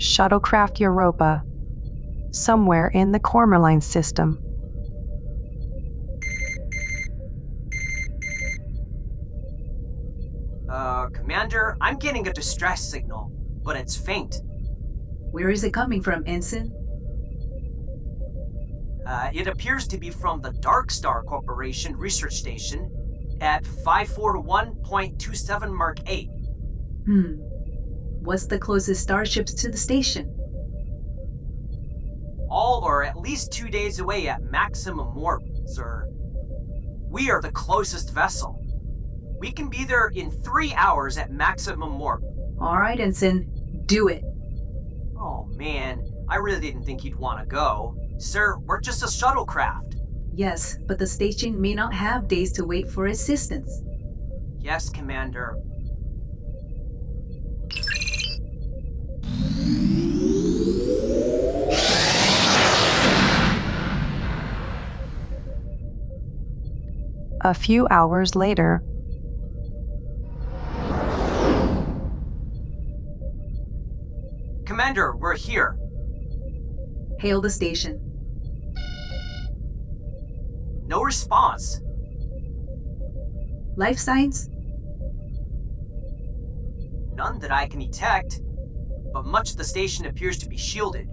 Shuttlecraft Europa, somewhere in the Cormeline system. Commander, I'm getting a distress signal, but it's faint. Where is it coming from, Ensign? It appears to be from the Dark Star Corporation research station at 541.27 Mark 8. What's the closest starships to the station? All are at least 2 days away at maximum warp, sir. We are the closest vessel. We can be there in 3 hours at maximum warp. All right, Ensign, do it. Oh man, I really didn't think you'd want to go. Sir, we're just a shuttlecraft. Yes, but the station may not have days to wait for assistance. Yes, Commander. A few hours later, Commander, we're here. Hail the station. No response. Life signs? None that I can detect, but much of the station appears to be shielded.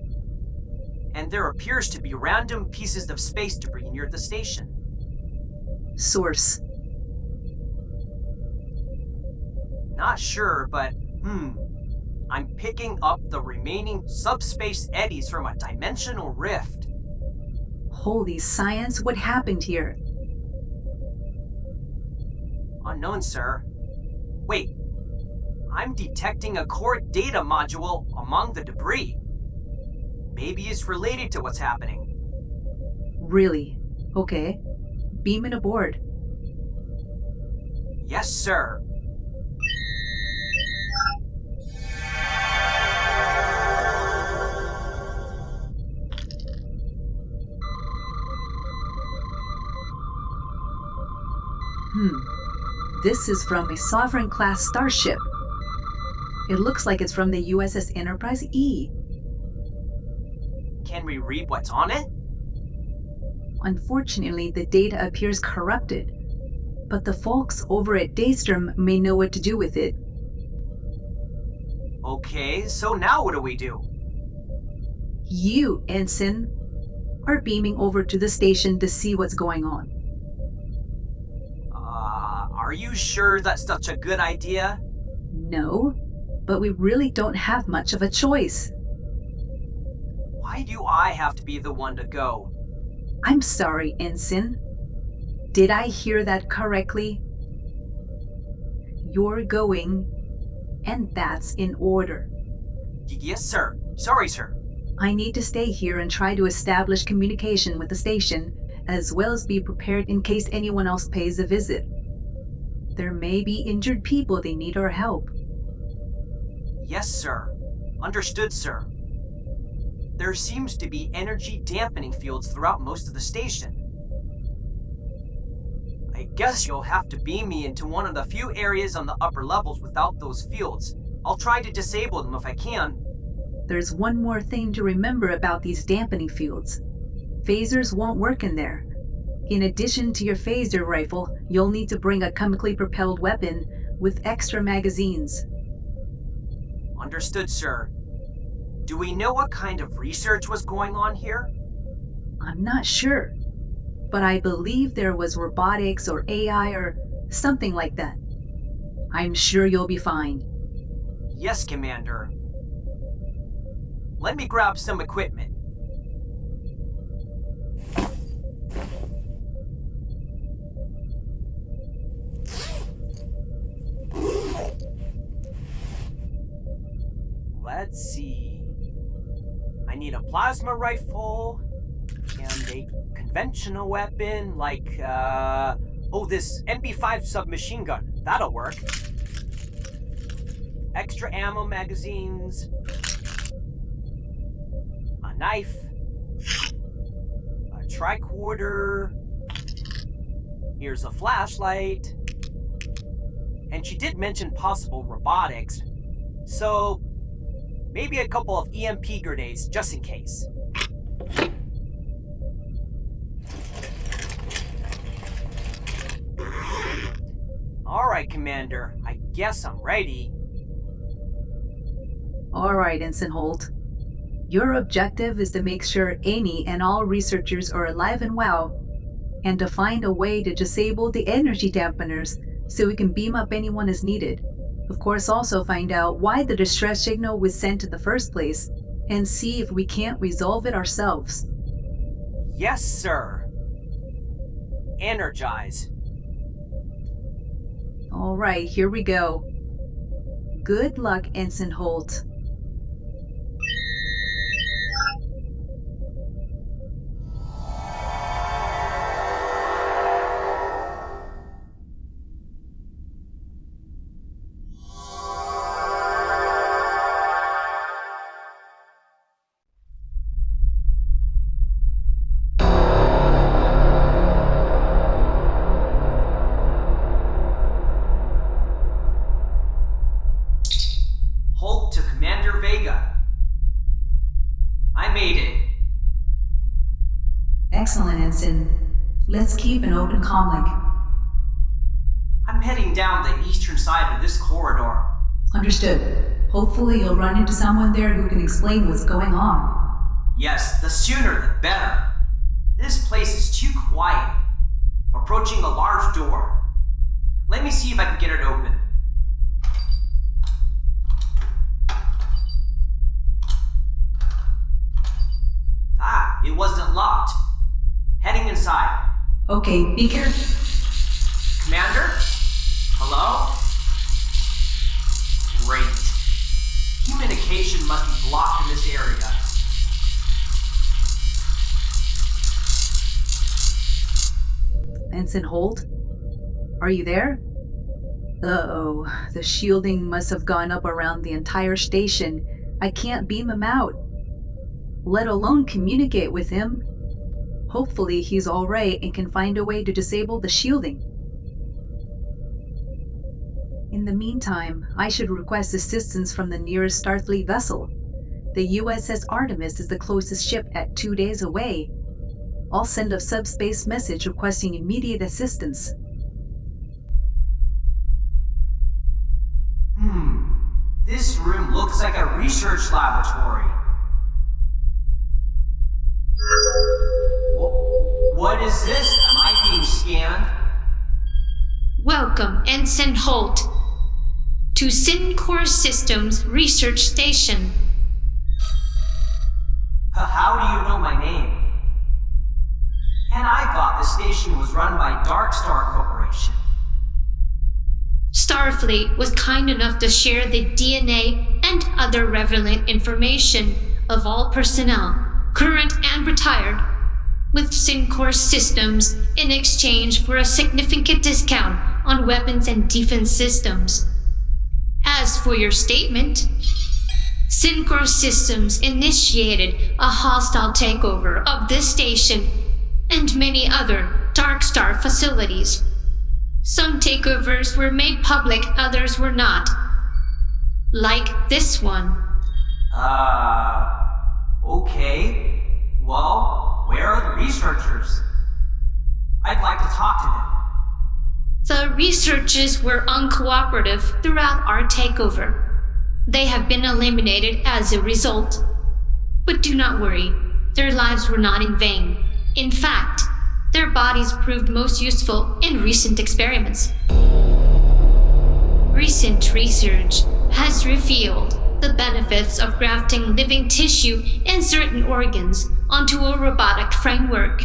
And there appears to be random pieces of space debris near the station. Source. Not sure, but I'm picking up the remaining subspace eddies from a dimensional rift. Holy science, what happened here? Unknown, sir. Wait, I'm detecting a core data module among the debris. Maybe it's related to what's happening. Really? Okay. Beam it aboard. Yes, sir. This is from a Sovereign-class starship. It looks like it's from the USS Enterprise E. Can we read what's on it? Unfortunately, the data appears corrupted, but the folks over at Daystrom may know what to do with it. Okay, so now what do we do? You, Ensign, are beaming over to the station to see what's going on. Are you sure that's such a good idea? No, but we really don't have much of a choice. Why do I have to be the one to go? I'm sorry, Ensign. Did I hear that correctly? You're going, and that's in order. Yes, sir. Sorry, sir. I need to stay here and try to establish communication with the station, as well as be prepared in case anyone else pays a visit. There may be injured people they need our help. Yes, sir. Understood, sir. There seems to be energy dampening fields throughout most of the station. I guess you'll have to beam me into one of the few areas on the upper levels without those fields. I'll try to disable them if I can. There's one more thing to remember about these dampening fields. Phasers won't work in there. In addition to your phaser rifle, you'll need to bring a chemically propelled weapon with extra magazines. Understood, sir. Do we know what kind of research was going on here? I'm not sure, but I believe there was robotics or AI or something like that. I'm sure you'll be fine. Yes, Commander. Let me grab some equipment. Let's see. I need a plasma rifle and a conventional weapon like, this MP5 submachine gun. That'll work. Extra ammo magazines. A knife. A tricorder. Here's a flashlight. And she did mention possible robotics. So, Maybe a couple of EMP grenades, just in case. Alright, Commander. I guess I'm ready. Alright, Ensign Holt. Your objective is to make sure any and all researchers are alive and well, and to find a way to disable the energy dampeners so we can beam up anyone as needed. Of course, also find out why the distress signal was sent in the first place, and see if we can't resolve it ourselves. Yes, sir. Energize. Alright, here we go. Good luck, Ensign Holt. Holt to Commander Vega. I made it. Excellent, Ensign. Let's keep an open comlink. I'm heading down the eastern side of this corridor. Understood. Hopefully you'll run into someone there who can explain what's going on. Yes, the sooner the better. This place is too quiet. Approaching a large door. Let me see if I can get it open. Ah, it wasn't locked. Heading inside. Okay, be careful. Commander? Hello? Great. Communication must be blocked in this area. Ensign Holt? Are you there? Uh-oh, the shielding must have gone up around the entire station. I can't beam him out, let alone communicate with him. Hopefully he's alright and can find a way to disable the shielding. In the meantime, I should request assistance from the nearest Starfleet vessel. The USS Artemis is the closest ship at 2 days away. I'll send a subspace message requesting immediate assistance. This room looks like a research laboratory. What is this? Am I being scanned? Welcome, Ensign Holt, to SinCore Systems Research Station. How do you know my name? And I thought the station was run by Dark Star Corporation. Starfleet was kind enough to share the DNA and other relevant information of all personnel, current and retired, with SinCore Systems in exchange for a significant discount on weapons and defense systems. As for your statement, SinCore Systems initiated a hostile takeover of this station and many other Dark Star facilities. Some takeovers were made public, others were not. Like this one. Okay. Well, where are the researchers? I'd like to talk to them. The researchers were uncooperative throughout our takeover. They have been eliminated as a result. But do not worry, their lives were not in vain. In fact, their bodies proved most useful in recent experiments. Recent research has revealed the benefits of grafting living tissue and certain organs onto a robotic framework.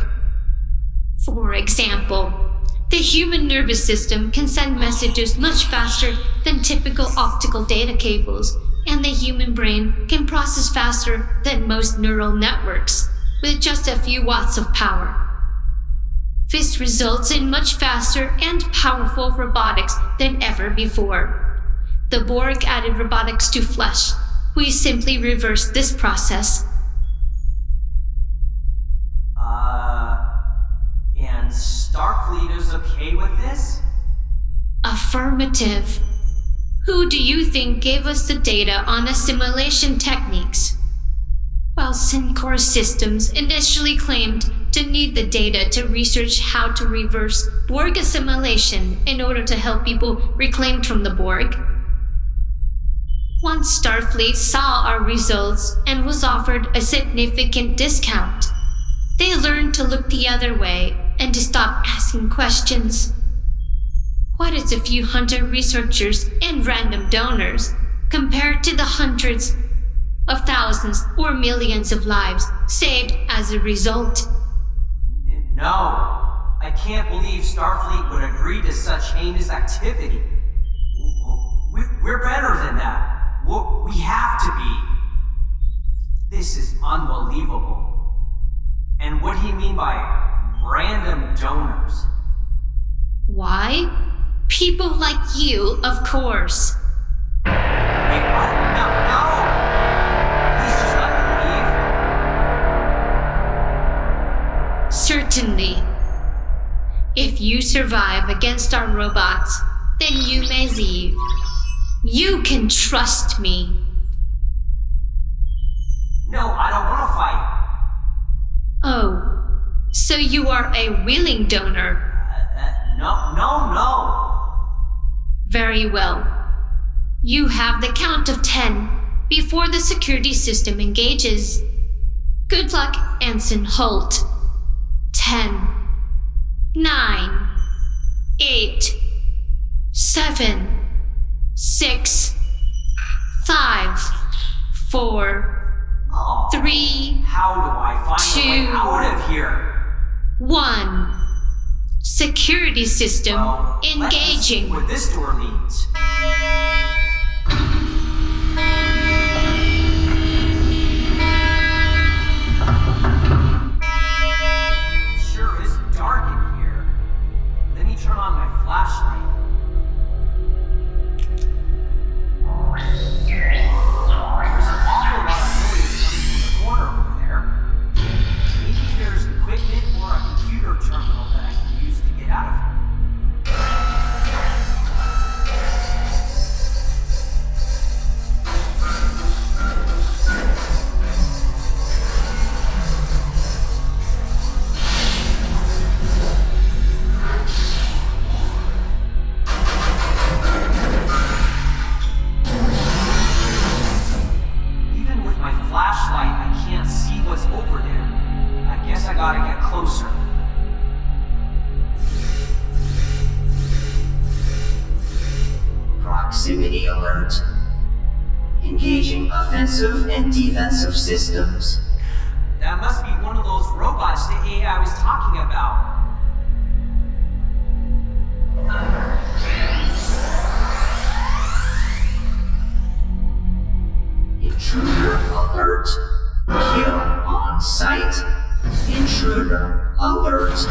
For example, the human nervous system can send messages much faster than typical optical data cables, and the human brain can process faster than most neural networks, with just a few watts of power. This results in much faster and powerful robotics than ever before. The Borg added robotics to flesh. We simply reversed this process. And Starfleet is okay with this? Affirmative. Who do you think gave us the data on assimilation techniques? While SinCore Systems initially claimed to need the data to research how to reverse Borg assimilation in order to help people reclaimed from the Borg. Once Starfleet saw our results and was offered a significant discount, they learned to look the other way and to stop asking questions. What is a few hunter researchers and random donors compared to the hundreds of thousands or millions of lives saved as a result? No, I can't believe Starfleet would agree to such heinous activity. We're better than that. We have to be. This is unbelievable. And what do you mean by random donors? Why? People like you, of course. Wait, what? No! Please just let me leave. Certainly. If you survive against our robots, then you may leave. You can trust me. No, I don't want to fight. Oh, so you are a willing donor. No. Very well. You have the count of 10 before the security system engages. Good luck, Ensign Holt. 10, 9, 8, 7, 6, 5, 4, Oh, 3, how do I find a way 2, out of here? 1. Security system Well, let's see engaging. where this door leads. Sure is dark in here. Let me turn on my flashlight. There's an awful lot of noise coming from the corner over there. Maybe there's equipment or a computer terminal that I can use to get out of here. Even with my flashlight, I can't see what's over there. I guess I gotta get closer. Proximity alert. Engaging offensive and defensive systems. That must be one of those robots the AI was talking about. Intruder alert. Kill on sight. Intruder alert.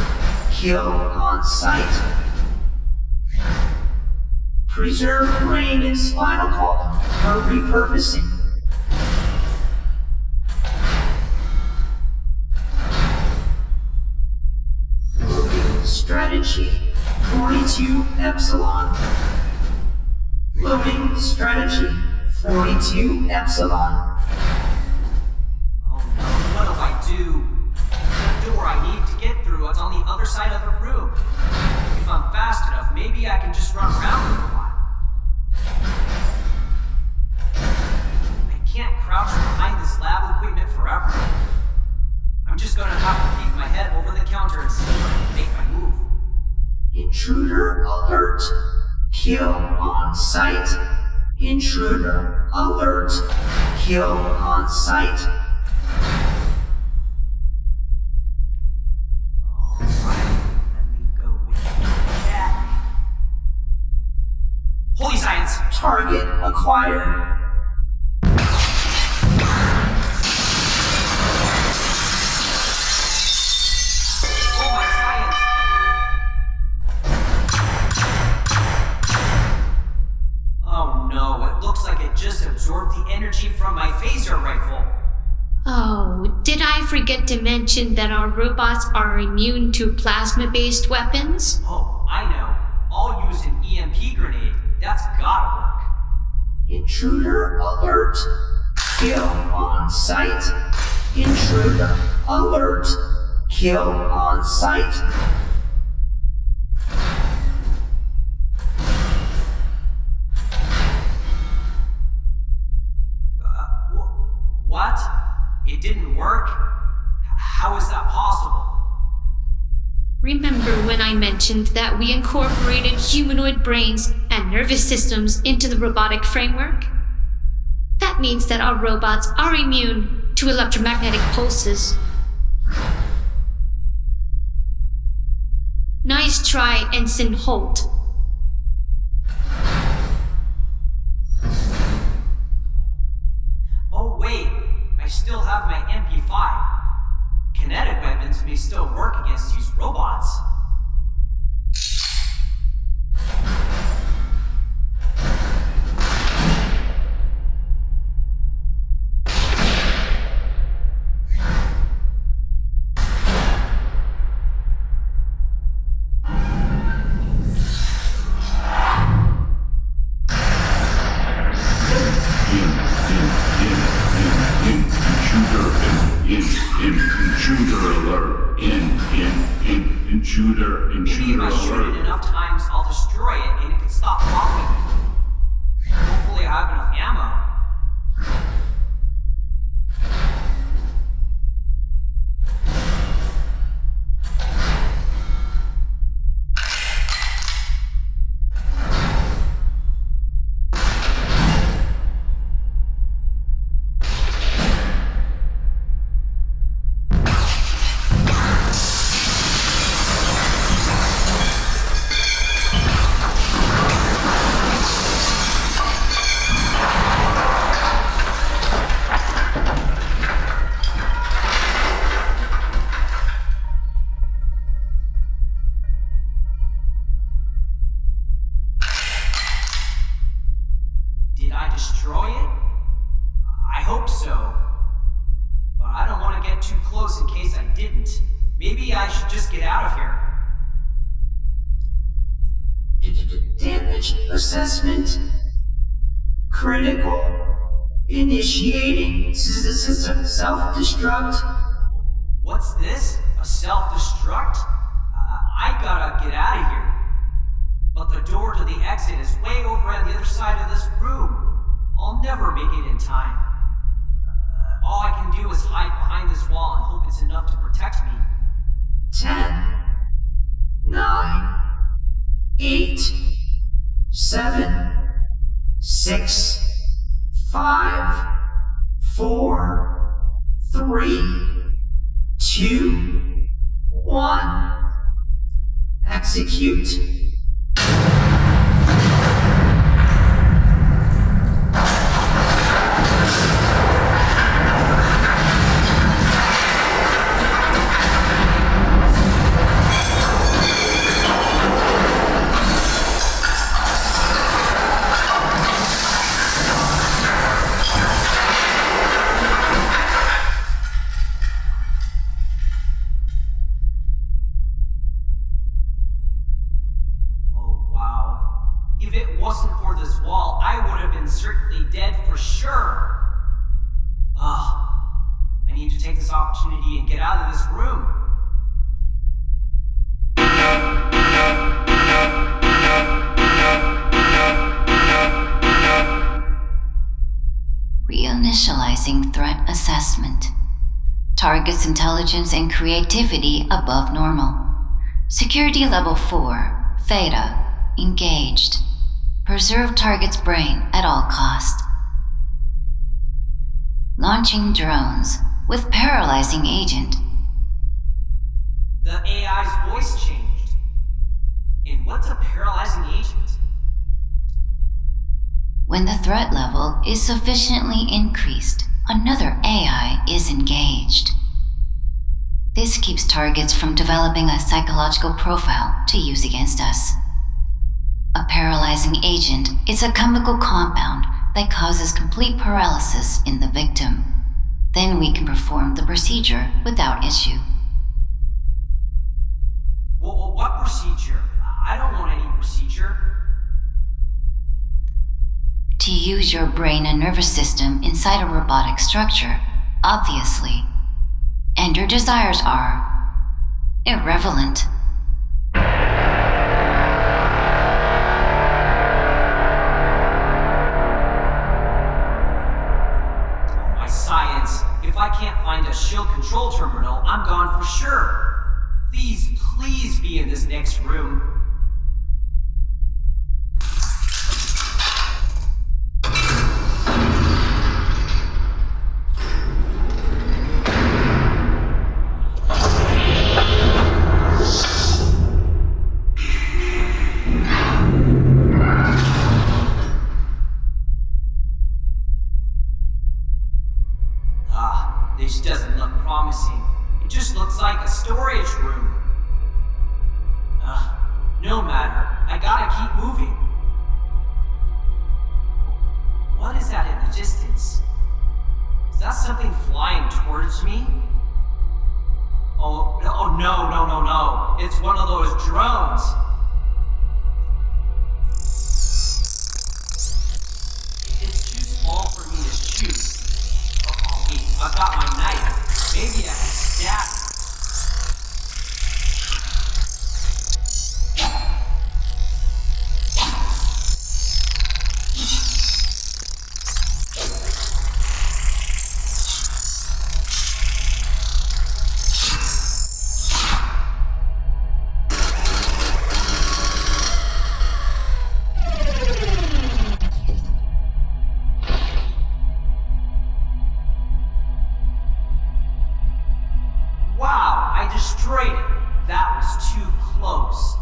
Kill on sight. Preserve brain and spinal column for repurposing. Loading strategy 42 Epsilon. Loading strategy 42 Epsilon. Oh no, what do I do? The door I need to get through is on the other side of the room. If I'm fast enough, maybe I can just run around for a while. I can't crouch behind this lab equipment forever. I'm just gonna have to peek my head over the counter and see if I can make my move. Intruder alert. Kill on sight. Intruder alert. Kill on sight. Alright, let me go with that. Holy science! Target acquired. Oh my science! Oh no, it looks like it just absorbed the energy from my phaser rifle. Oh, did I forget to mention that our robots are immune to plasma-based weapons? Oh, I know. I'll use an EMP grenade. That's gotta work. Intruder alert. Kill on sight. Intruder alert. Kill on sight. What? It didn't work? How is that possible? Remember when I mentioned that we incorporated humanoid brains and nervous systems into the robotic framework? That means that our robots are immune to electromagnetic pulses. Nice try, Ensign Holt. Oh wait, I still have my MP5. Kinetic weapons may still work against these robots. Intruder alert. Intruder Maybe if I shoot alert. it enough times, I'll destroy it and it can stop following me. Hopefully I have enough ammo. Did I destroy it? I hope so. But I don't want to get too close in case I didn't. Maybe I should just get out of here. Damage assessment. Critical. Initiating self-destruct. What's this? A self-destruct? I gotta get out of here. But the door to the exit is way over on the other side of this room. I'll never make it in time. All I can do is hide behind this wall and hope it's enough to protect me. 10, 9, 8, 7, 6, 5, 4, 3, 2, 1. Execute. Oh, wow. If it wasn't for this wall, I would have been certainly dead for sure. I need to take this opportunity and get out of this room. Reinitializing threat assessment. Target's intelligence and creativity above normal. Security level 4, Theta, engaged. Preserve target's brain at all cost. Launching drones with paralyzing agent. The AI's voice changed. And what's a paralyzing agent? When the threat level is sufficiently increased, another AI is engaged. This keeps targets from developing a psychological profile to use against us. A paralyzing agent is a chemical compound that causes complete paralysis in the victim. Then we can perform the procedure without issue. What procedure? I don't want any procedure. To use your brain and nervous system inside a robotic structure, obviously. And your desires are irrelevant. Oh, my science. If I can't find a shield control terminal, I'm gone for sure. Please be in this next room. This doesn't look promising. It just looks like a storage room. No matter. I gotta keep moving. What is that in the distance? Is that something flying towards me? Oh no. It's one of those drones. It's too small for me to shoot. I've got my knife. Maybe I can stab it. Destroyed it. That was too close.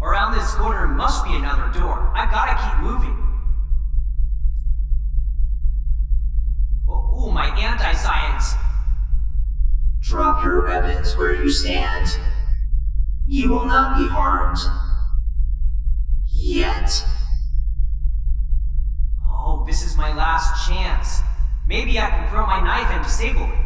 Around this corner must be another door. I gotta keep moving. Oh, my anti-science. Drop your weapons where you stand. You will not be harmed. Yet. Oh, this is my last chance. Maybe I can throw my knife and disable it.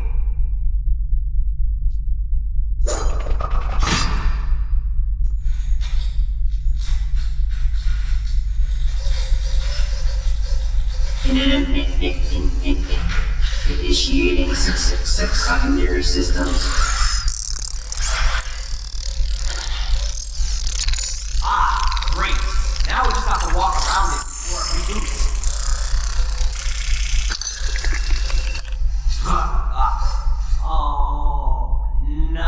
Initiating secondary systems. Great. Now we just have to walk around it before it reboots. Oh, no.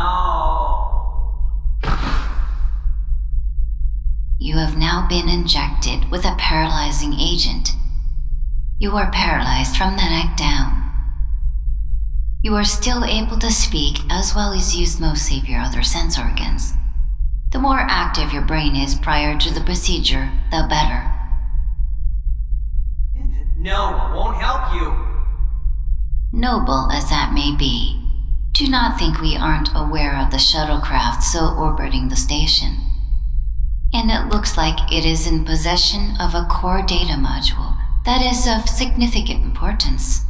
You have now been injected with a paralyzing agent. You are paralyzed from the neck down. You are still able to speak as well as use most of your other sense organs. The more active your brain is prior to the procedure, the better. No, it won't help you. Noble as that may be, do not think we aren't aware of the shuttlecraft still orbiting the station. And it looks like it is in possession of a core data module that is of significant importance.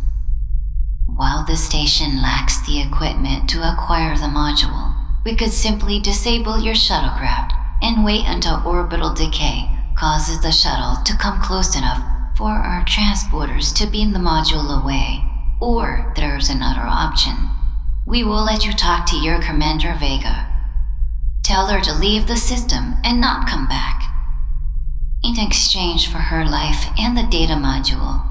While the station lacks the equipment to acquire the module, we could simply disable your shuttlecraft and wait until orbital decay causes the shuttle to come close enough for our transporters to beam the module away. Or there's another option. We will let you talk to your Commander Vega. Tell her to leave the system and not come back. In exchange for her life and the data module,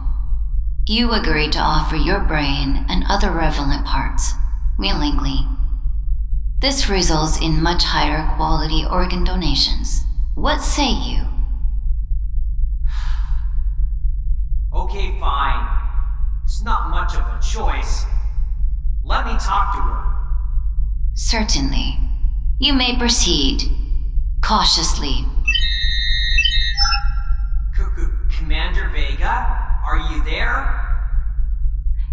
you agree to offer your brain and other relevant parts, willingly. This results in much higher quality organ donations. What say you? Okay, fine. It's not much of a choice. Let me talk to her. Certainly. You may proceed. Cautiously. Commander Vega? Are you there?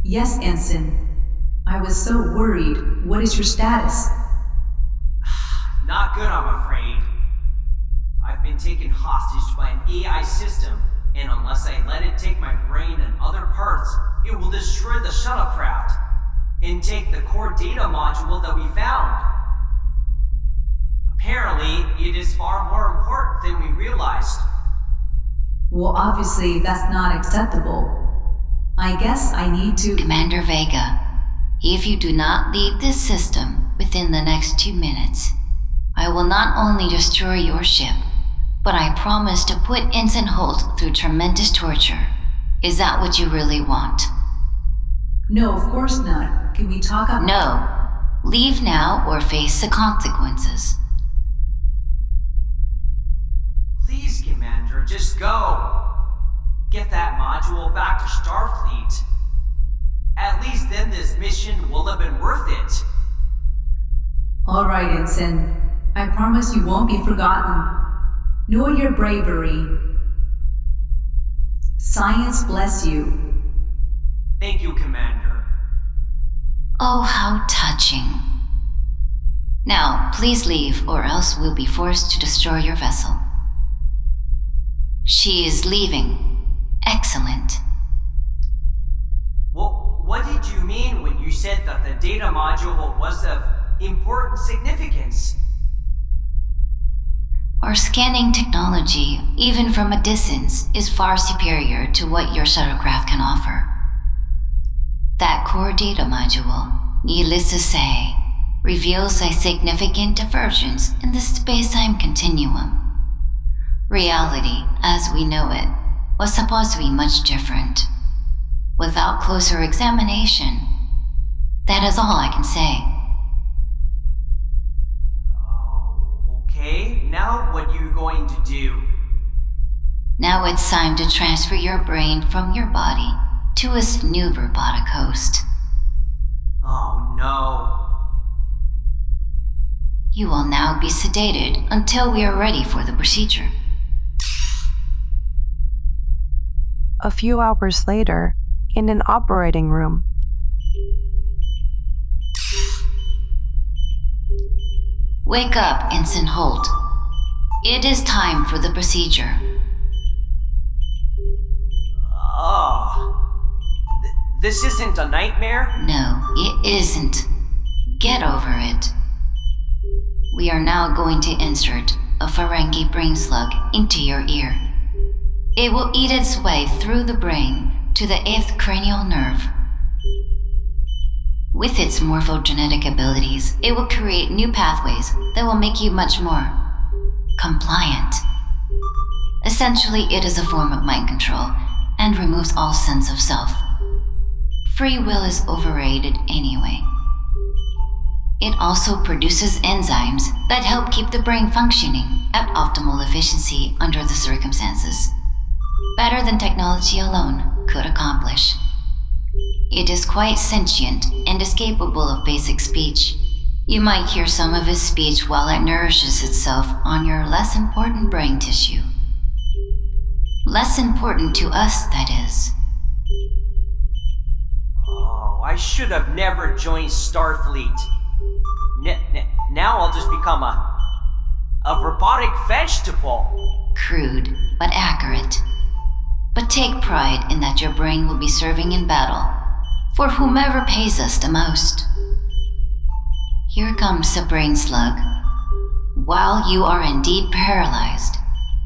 Yes, Ensign. I was so worried. What is your status? Not good, I'm afraid. I've been taken hostage by an AI system, and unless I let it take my brain and other parts, it will destroy the shuttlecraft and take the core data module that we found. Apparently, it is far more important than we realized. Well, obviously, that's not acceptable. I guess I need to. Commander Vega, if you do not leave this system within the next 2 minutes, I will not only destroy your ship, but I promise to put Ensign Holt through tremendous torture. Is that what you really want? No, of course not. Can we talk about. No. Leave now or face the consequences. Please, Commander, just go. Get that module back to Starfleet. At least then this mission will have been worth it. Alright, Ensign. I promise you won't be forgotten. Nor your bravery. Science bless you. Thank you, Commander. Oh, how touching. Now, please leave, or else we'll be forced to destroy your vessel. She is leaving. Excellent. Well, what did you mean when you said that the data module was of important significance? Our scanning technology, even from a distance, is far superior to what your shuttlecraft can offer. That core data module, needless to say, reveals a significant divergence in the space-time continuum. Reality, as we know it, was supposed to be much different. Without closer examination, that is all I can say. Oh, okay. Now what are you going to do? Now it's time to transfer your brain from your body to its new robotic host. Oh no. You will now be sedated until we are ready for the procedure. A few hours later, in an operating room. Wake up, Ensign Holt. It is time for the procedure. Oh. This isn't a nightmare? No, it isn't. Get over it. We are now going to insert a Ferengi brain slug into your ear. It will eat its way through the brain to the 8th cranial nerve. With its morphogenetic abilities, it will create new pathways that will make you much more compliant. Essentially, it is a form of mind control and removes all sense of self. Free will is overrated anyway. It also produces enzymes that help keep the brain functioning at optimal efficiency under the circumstances. Better than technology alone could accomplish. It is quite sentient and is capable of basic speech. You might hear some of its speech while it nourishes itself on your less important brain tissue. Less important to us, that is. Oh, I should have never joined Starfleet. Now I'll just become a robotic vegetable. Crude, but accurate. But take pride in that your brain will be serving in battle for whomever pays us the most. Here comes the brain slug. While you are indeed paralyzed,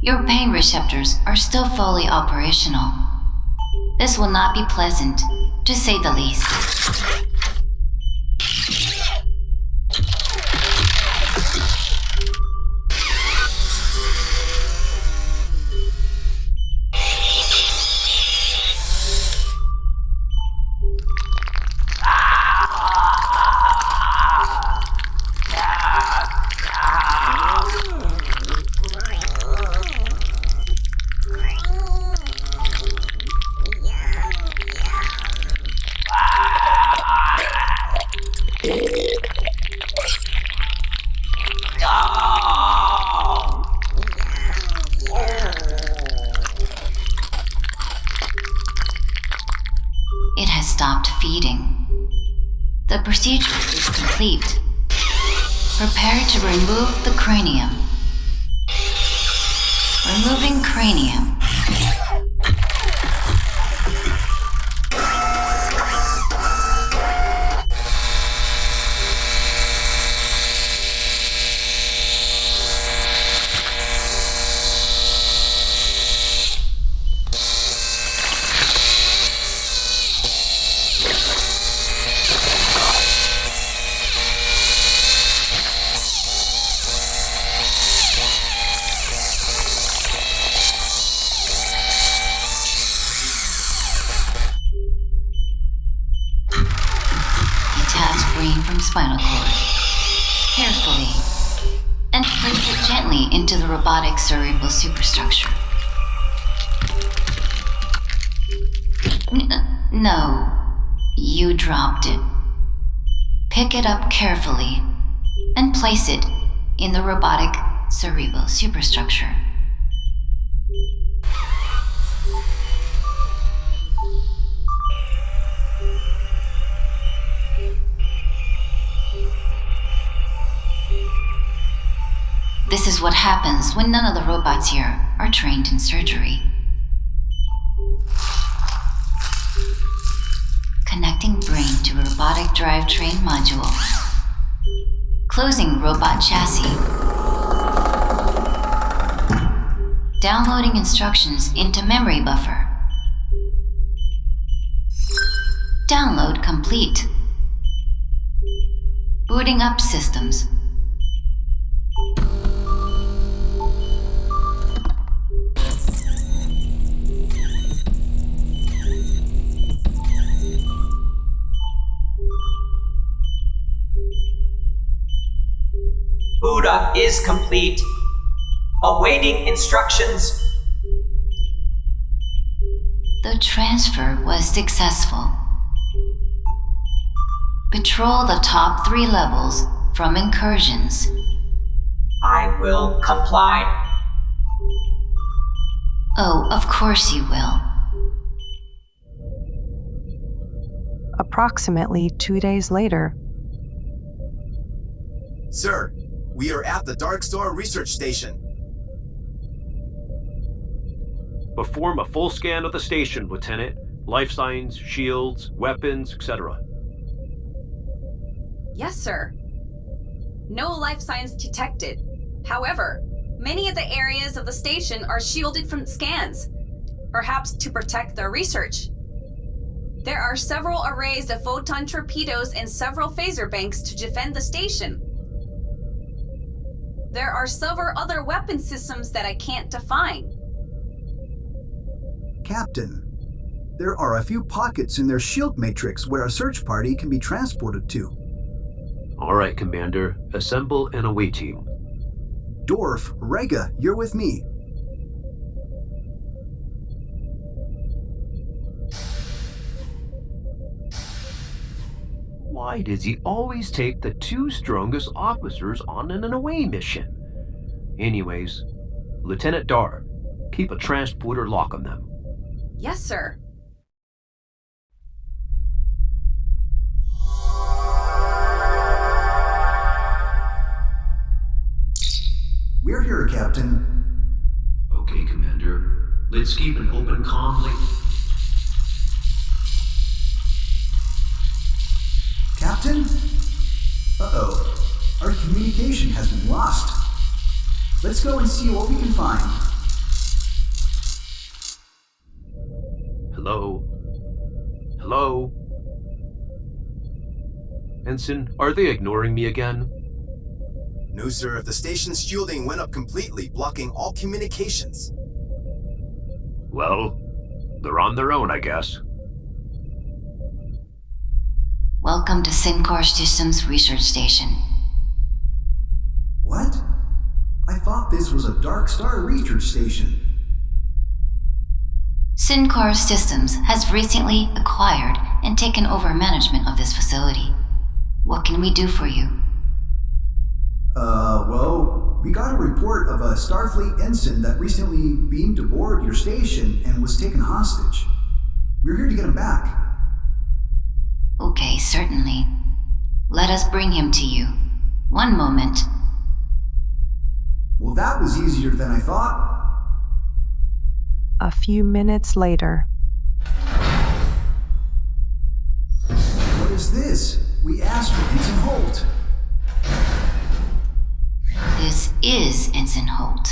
your pain receptors are still fully operational. This will not be pleasant, to say the least. It has stopped feeding. The procedure is complete. Prepare to remove the cranium. Removing cranium. spinal cord. Carefully. And place it gently into the robotic cerebral superstructure. No, you dropped it. Pick it up carefully and place it in the robotic cerebral superstructure. This is what happens when none of the robots here are trained in surgery. Connecting brain to robotic drivetrain module. Closing robot chassis. Downloading instructions into memory buffer. Download complete. Booting up systems. Boot up is complete. Awaiting instructions. The transfer was successful. Patrol the top 3 levels from incursions. I will comply. Oh, of course you will. Approximately 2 days later, Sir, we are at the Dark Star Research Station. Perform a full scan of the station, Lieutenant. Life signs, shields, weapons, etc. Yes, sir. No life signs detected. However, many of the areas of the station are shielded from scans, perhaps to protect their research. There are several arrays of photon torpedoes and several phaser banks to defend the station. There are several other weapon systems that I can't define. Captain, there are a few pockets in their shield matrix where a search party can be transported to. All right, Commander. Assemble an away team. Dorf, Rega, you're with me. Why does he always take the 2 strongest officers on an away mission? Anyways, Lieutenant Dar, keep a transporter lock on them. Yes, sir. We're here, Captain. Okay, Commander. Let's keep an open comm link. Captain? Uh-oh. Our communication has been lost. Let's go and see what we can find. Hello? Hello? Ensign, are they ignoring me again? No, sir. The station's shielding went up completely, blocking all communications. Well, they're on their own, I guess. Welcome to SinCore Systems Research Station. What? I thought this was a Dark Star Research Station. SinCore Systems has recently acquired and taken over management of this facility. What can we do for you? Well, we got a report of a Starfleet ensign that recently beamed aboard your station and was taken hostage. We're here to get him back. Okay, certainly. Let us bring him to you. One moment. Well, that was easier than I thought. a few minutes later. What is this? We asked for Ensign Holt. This is Ensign Holt.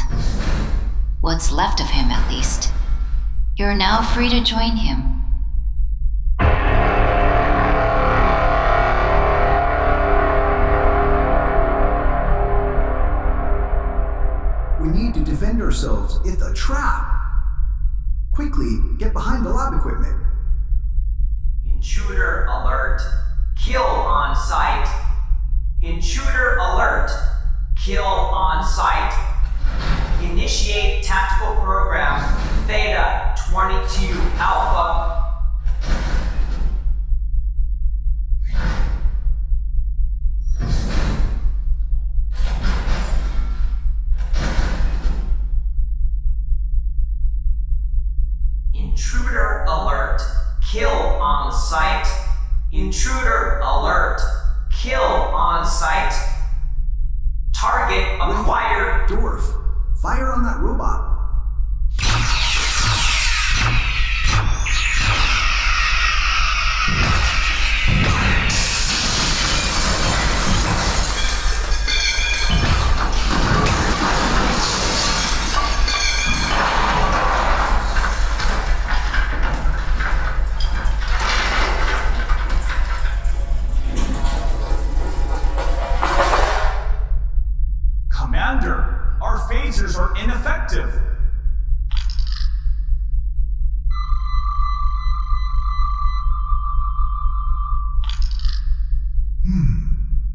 What's left of him, at least. You're now free to join him. We need to defend ourselves. It's a trap. Quickly, get behind the lab equipment. Intruder alert. Kill on sight. Intruder alert. Kill on site. Initiate tactical program Theta 22 Alpha. Intruder alert. Kill on site. Intruder alert. Kill on site. Target acquired. Dwarf, fire on that robot. Commander, our phasers are ineffective.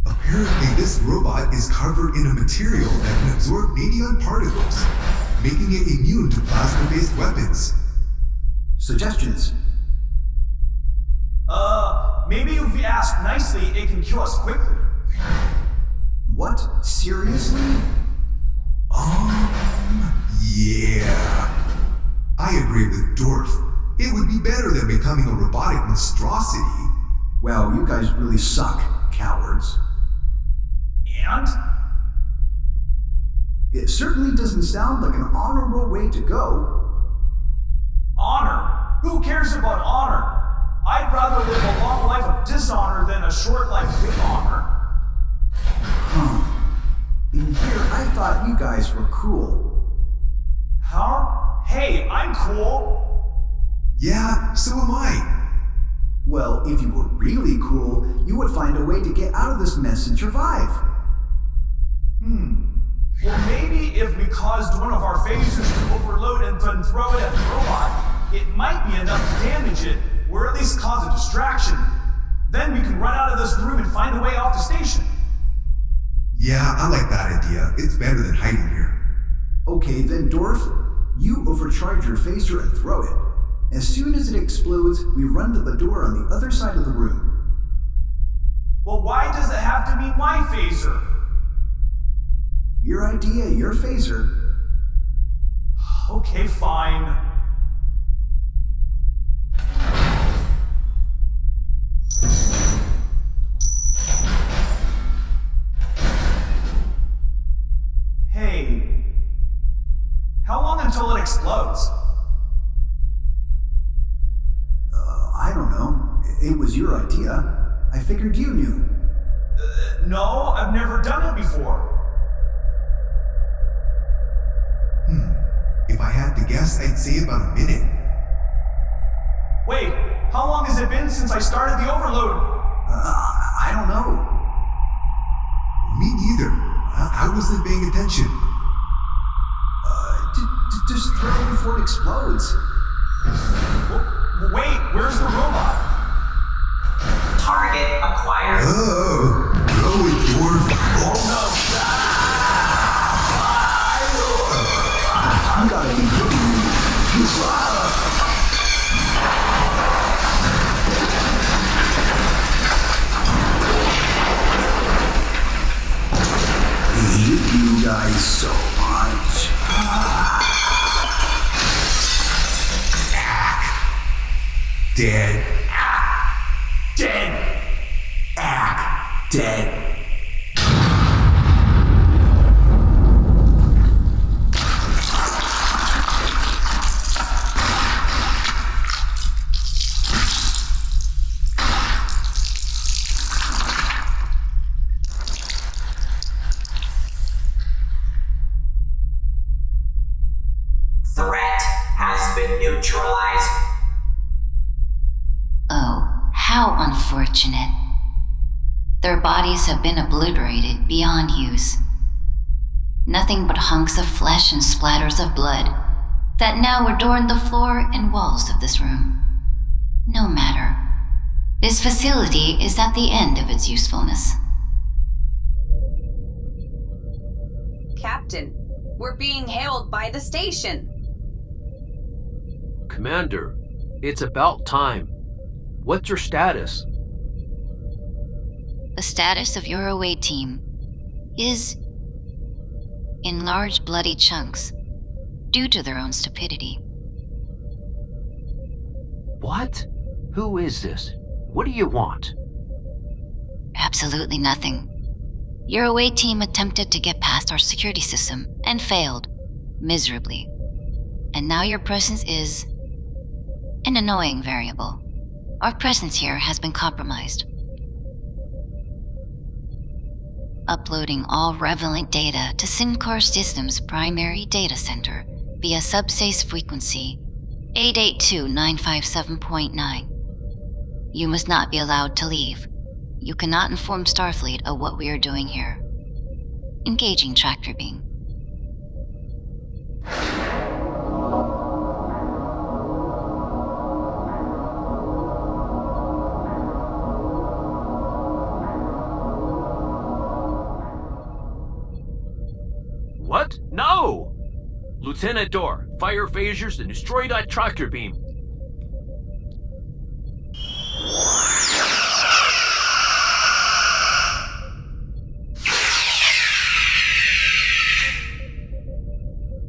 Apparently this robot is covered in a material that can absorb medion particles, making it immune to plasma-based weapons. Suggestions? Maybe if we ask nicely, it can kill us quickly. What? Seriously? Yeah. I agree with Dorf. It would be better than becoming a robotic monstrosity. Well, you guys really suck, cowards. And? It certainly doesn't sound like an honorable way to go. Honor? Who cares about honor? I'd rather live a long life of dishonor than a short life with honor. In here, I thought you guys were cool. Huh? Hey, I'm cool. Yeah, so am I. Well, if you were really cool, you would find a way to get out of this mess and survive. Well, maybe if we caused one of our phasers to overload and then throw it at the robot, it might be enough to damage it, or at least cause a distraction. Then we can run out of this room and find a way off the station. Yeah, I like that idea. It's better than hiding here. Okay, then Dorf, you overcharge your phaser and throw it. As soon as it explodes, we run to the door on the other side of the room. Well, why does it have to be my phaser? Your idea, your phaser. Okay, fine. Hey, how long until it explodes? I don't know. It was your idea. I figured you knew. No, I've never done it before. If I had to guess, I'd say about a minute. Wait, how long has it been since I started the overload? I don't know. Me neither. I wasn't paying attention. Just throw it before it explodes. Wait, where's the robot? Target acquired. Oh, throw it, Dwarf. Oh no. You gotta be kidding me. I hate you guys so much. Dead. Dead. Dead. Threat has been neutralized. Oh, how unfortunate. Their bodies have been obliterated beyond use. Nothing but hunks of flesh and splatters of blood that now adorn the floor and walls of this room. No matter. This facility is at the end of its usefulness. Captain. We're being hailed by the station. Commander, it's about time. What's your status? The status of your away team is in large bloody chunks due to their own stupidity. What? Who is this? What do you want? Absolutely nothing. Your away team attempted to get past our security system and failed miserably. And now your presence is an annoying variable. Our presence here has been compromised. Uploading all relevant data to SinCore System's primary data center via subspace frequency 882.957.9. You must not be allowed to leave. You cannot inform Starfleet of what we are doing here. Engaging tractor beam. What? No! Lieutenant Dor, fire phasers and destroy that tractor beam.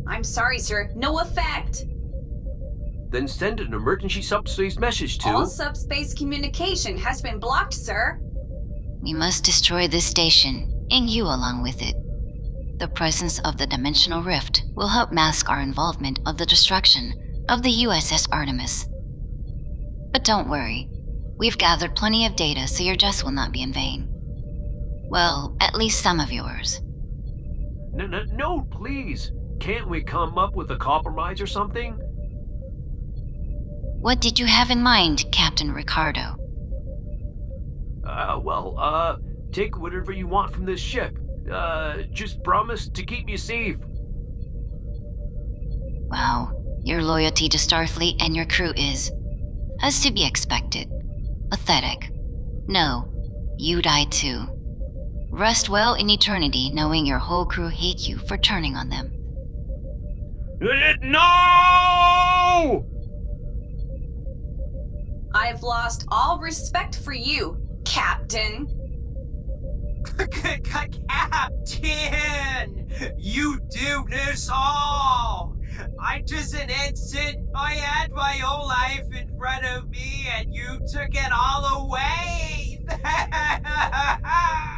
I'm sorry, sir. No effect. Then send an emergency subspace message to... All subspace communication has been blocked, sir. We must destroy this station, and you along with it. The presence of the dimensional rift will help mask our involvement of the destruction of the USS Artemis. But don't worry, we've gathered plenty of data so your jest will not be in vain. Well, at least some of yours. No, please. Can't we come up with a compromise or something? What did you have in mind, Captain Ricardo? Take whatever you want from this ship. Just promise to keep me safe. Wow, your loyalty to Starfleet and your crew is, as to be expected, pathetic. No, you die too. Rest well in eternity knowing your whole crew hate you for turning on them. No! I've lost all respect for you, Captain. Captain! You do this all! I'm just an ensign. I had my whole life in front of me and you took it all away!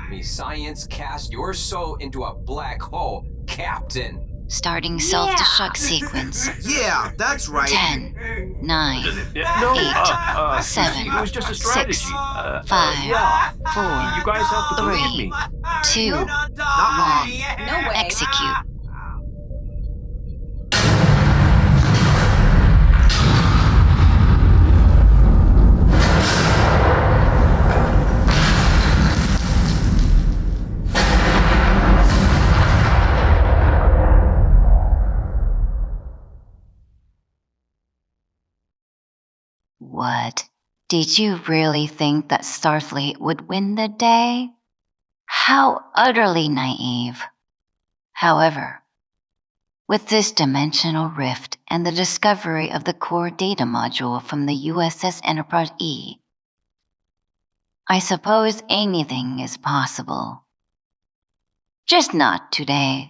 Me science cast your soul into a black hole, Captain. Starting self-destruct sequence. Yeah, that's right. 10, 9, No, 8, 7, it was just a strategy. 6, 5, yeah. 4, You guys have to believe 3, me. 2, No 1. way. Execute. What? Did you really think that Starfleet would win the day? How utterly naive. However, with this dimensional rift and the discovery of the core data module from the USS Enterprise E, I suppose anything is possible. Just not today.